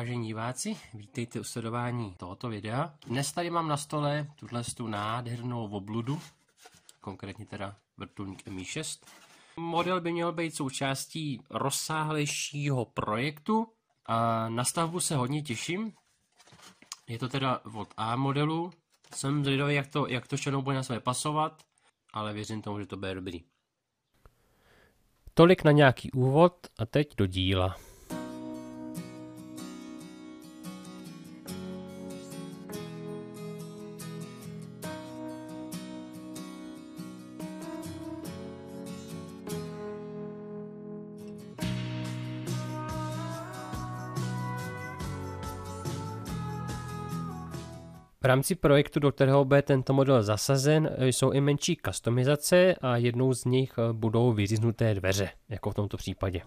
vážení diváci, vítejte u sledování tohoto videa. Dnes tady mám na stole tu nádhernou obludu, konkrétně teda vrtulník Mi-6. Model by měl být součástí rozsáhlejšího projektu a na stavbu se hodně těším. Je to teda od A modelu, jsem zvědavý, jak to všechno bude na sebe pasovat, ale věřím tomu, že to bude dobrý. Tolik na nějaký úvod a teď do díla. V rámci projektu, do kterého bude tento model zasazen, jsou i menší customizace a jednou z nich budou vyříznuté dveře, jako v tomto případě.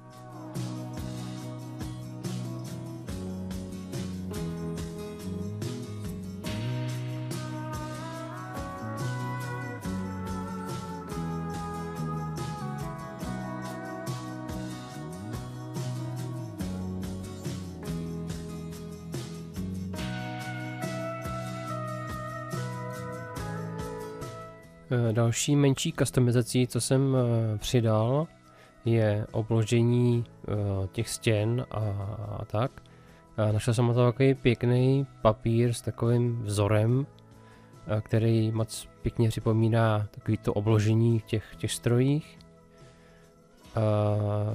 Další menší customizací, co jsem přidal, je obložení těch stěn a tak. Našel jsem takový pěkný papír s takovým vzorem, který moc pěkně připomíná takovýto obložení v těch strojích.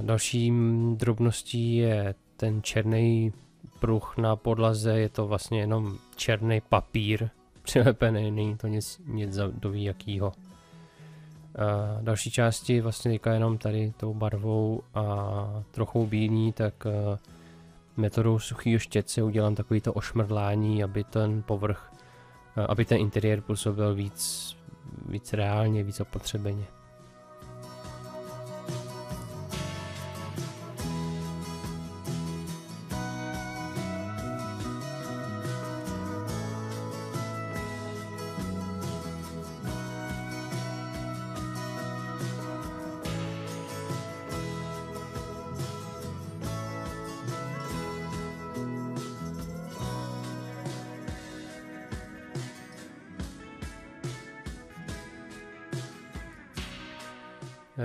Další drobností je ten černý pruh na podlaze, je to vlastně jenom černý papír přilepený, není to nic doví jakýho. Další části vlastně teďka jenom tady tou barvou a trochu bílý, tak metodou suchého štětce udělám takovýto ošmrdlání, aby ten povrch, aby ten interiér působil víc reálně, víc opotřebeně.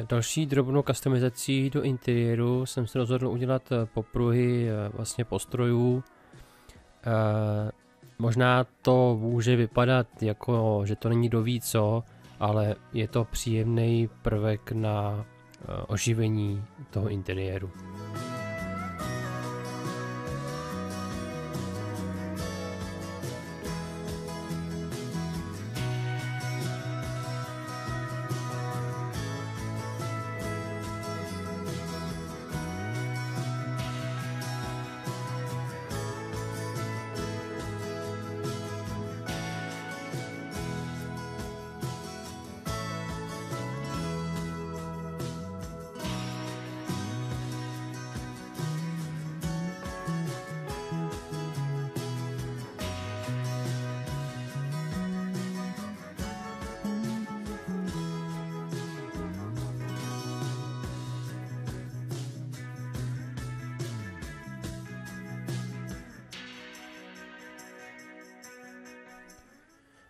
Další drobnou customizací do interiéru jsem se rozhodl udělat popruhy vlastně postrojů. Možná to může vypadat jako, že to není doví co, ale je to příjemný prvek na oživení toho interiéru.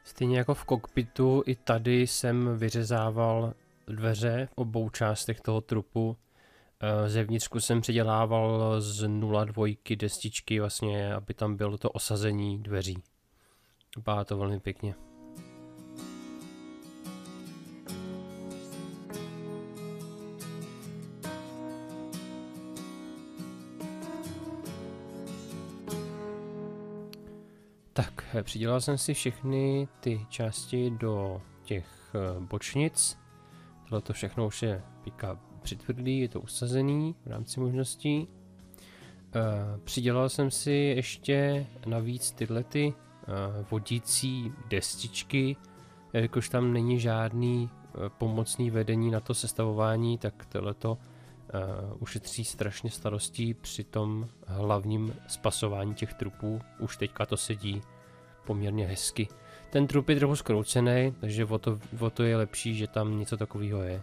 Stejně jako v kokpitu, i tady jsem vyřezával dveře v obou částech toho trupu. Zevnitřku jsem předělával z 0,2 destičky, vlastně, aby tam bylo to osazení dveří. Vypadá to velmi pěkně. Tak, přidělal jsem si všechny ty části do těch bočnic. Tohle to všechno už je píka přitvrdlý, je to usazený v rámci možností. Přidělal jsem si ještě navíc tyhle ty vodící destičky, jakož tam není žádný pomocný vedení na to sestavování, tak tohleto ušetří strašně starostí při tom hlavním spasování těch trupů. Už teďka to sedí poměrně hezky. Ten trup je trochu zkroucený, takže o to je lepší, že tam něco takového je.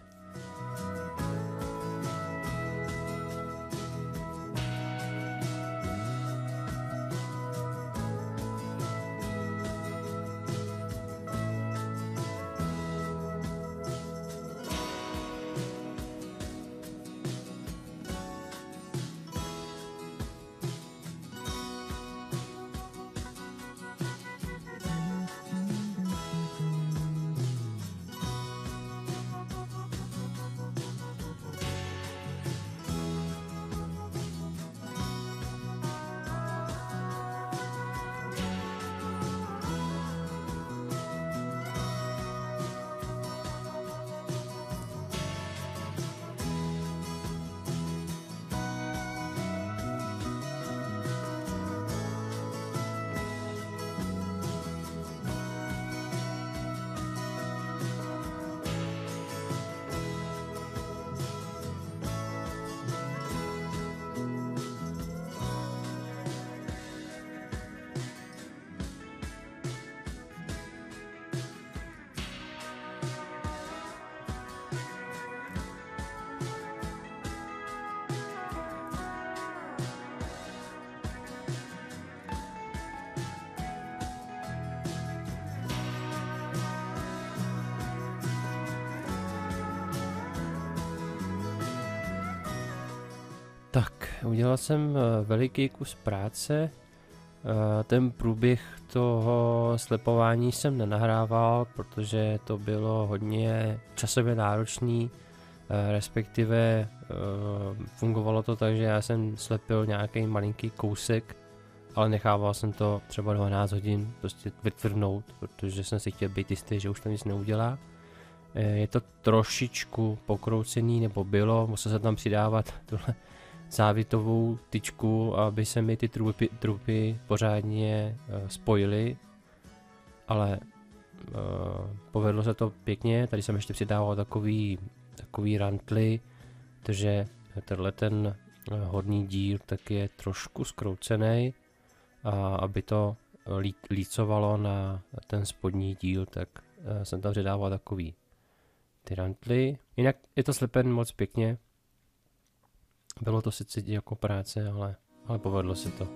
Tak, udělal jsem veliký kus práce. Ten průběh toho slepování jsem nenahrával, protože to bylo hodně časově náročný, respektive fungovalo to tak, že já jsem slepil nějaký malinký kousek, ale nechával jsem to třeba 12 hodin prostě vytvrdnout, protože jsem si chtěl být jistý, že už to nic neudělá. Je to trošičku pokroucený, nebo bylo, musel se tam přidávat tuhle závitovou tyčku, aby se mi ty trupy pořádně spojily, ale povedlo se to pěkně. Tady jsem ještě přidával takový rantly, takže tenhle ten horní díl tak je trošku zkroucený, a aby to lícovalo na ten spodní díl, tak jsem tam přidával takový ty rantly. Jinak je to slepen moc pěkně. Bylo to sice jako práce, ale povedlo se to.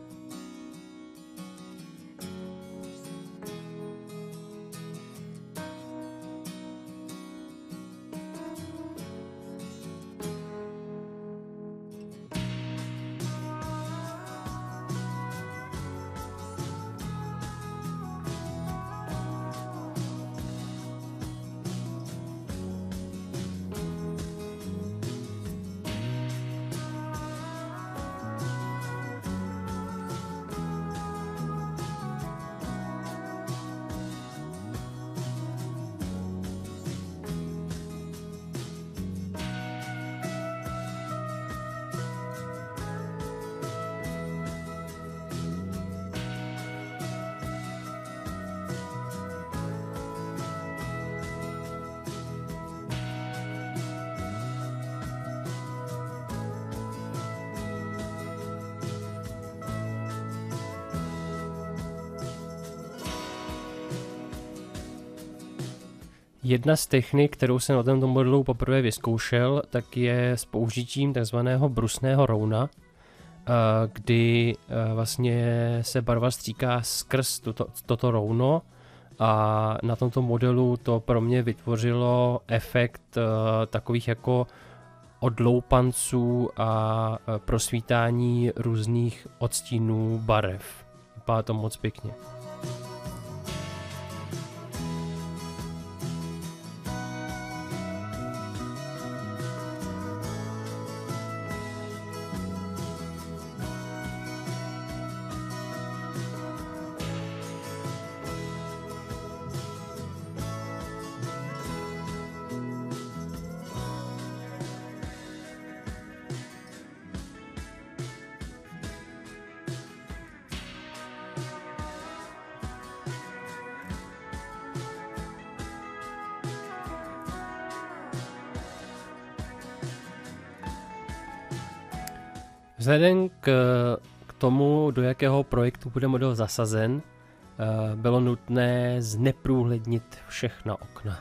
Jedna z technik, kterou jsem na tomto modelu poprvé vyzkoušel, tak je s použitím takzvaného brusného rouna, kdy vlastně se barva stříká skrz toto rouno, a na tomto modelu to pro mě vytvořilo efekt takových jako odloupanců a prosvítání různých odstínů barev. Vypadá to moc pěkně. Vzhledem k tomu, do jakého projektu bude model zasazen, bylo nutné zneprůhlednit všechna okna.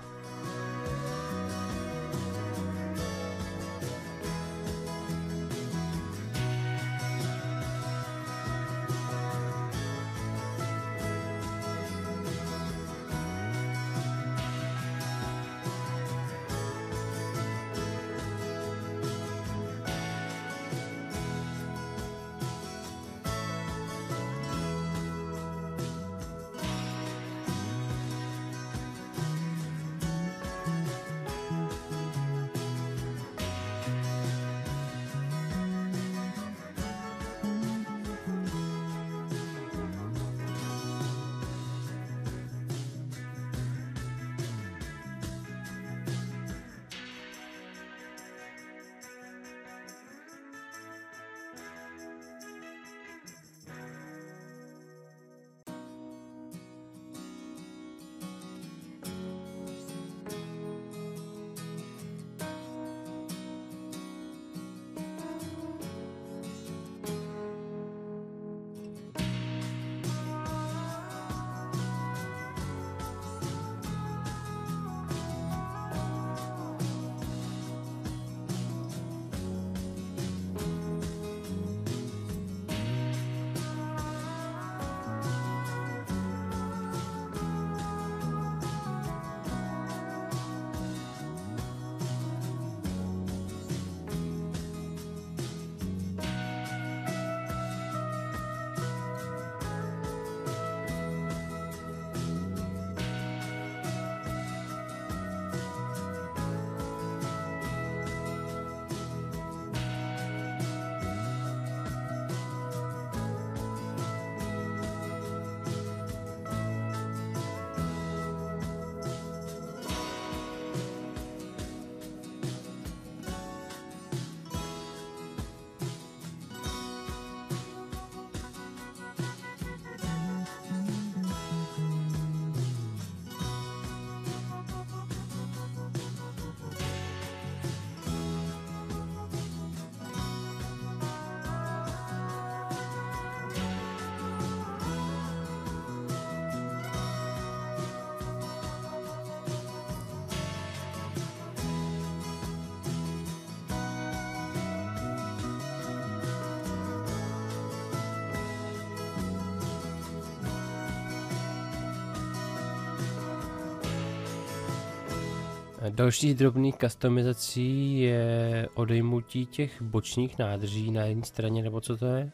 Další z drobných customizací je odejmutí těch bočních nádrží na jedné straně, nebo co to je.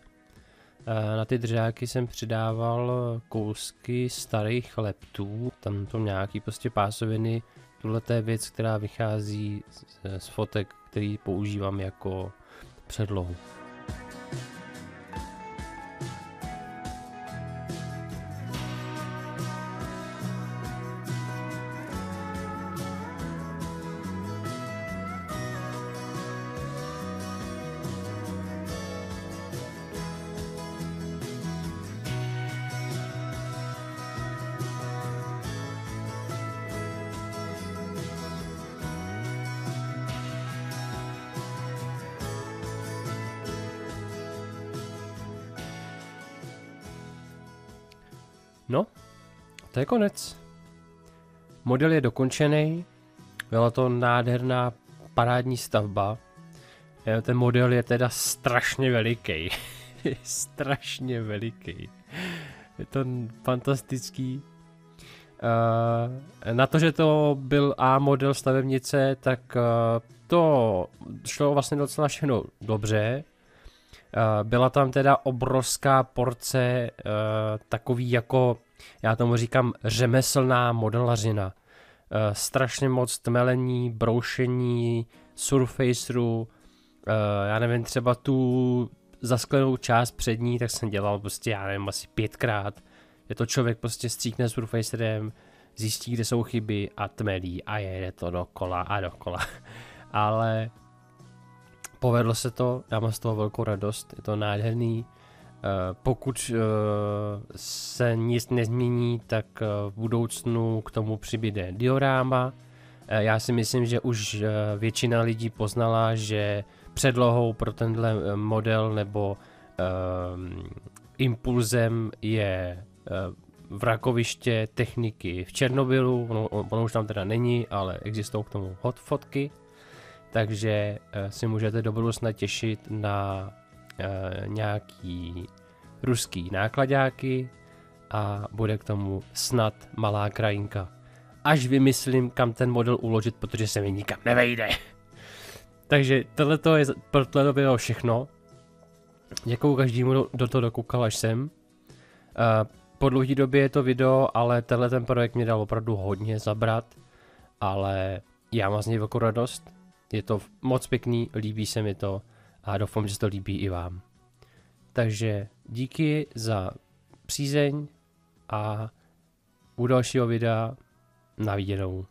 Na ty držáky jsem přidával kousky starých leptů, tam to nějaký prostě pásoviny. Tohle je věc, která vychází z fotek, který používám jako předlohu. No, to je konec. Model je dokončený, byla to nádherná parádní stavba. Ten model je teda strašně veliký. Strašně veliký. Je to fantastický. Na to, že to byl A model stavebnice, tak to šlo vlastně docela všechno dobře. Byla tam teda obrovská porce takový jako, já tomu říkám, řemeslná modelařina. Strašně moc tmelení, broušení, surfacerů, já nevím, třeba tu zasklenou část přední, tak jsem dělal prostě, já nevím, asi 5krát. Je to člověk prostě stříkne surfacerem, zjistí, kde jsou chyby a tmelí a jede to dokola a dokola. Ale povedlo se to, já mám z toho velkou radost, je to nádherný. Pokud se nic nezmění, tak v budoucnu k tomu přibude dioráma. Já si myslím, že už většina lidí poznala, že předlohou pro tenhle model nebo impulzem je vrakoviště techniky v Černobylu. Ono už tam teda není, ale existují k tomu hot fotky. Takže si můžete do budoucna těšit na nějaký ruský nákladáky a bude k tomu snad malá krajinka. Až vymyslím, kam ten model uložit, protože se mi nikam nevejde. Takže tohleto je pro tohle bylo všechno. Děkuju každému, do toho dokoukal až sem. Po dlouhé době je to video, ale tenhle ten projekt mě dal opravdu hodně zabrat. Ale já mám z něj velkou radost. Je to moc pěkný, líbí se mi to a doufám, že se to líbí i vám. Takže díky za přízeň a u dalšího videa na viděnou.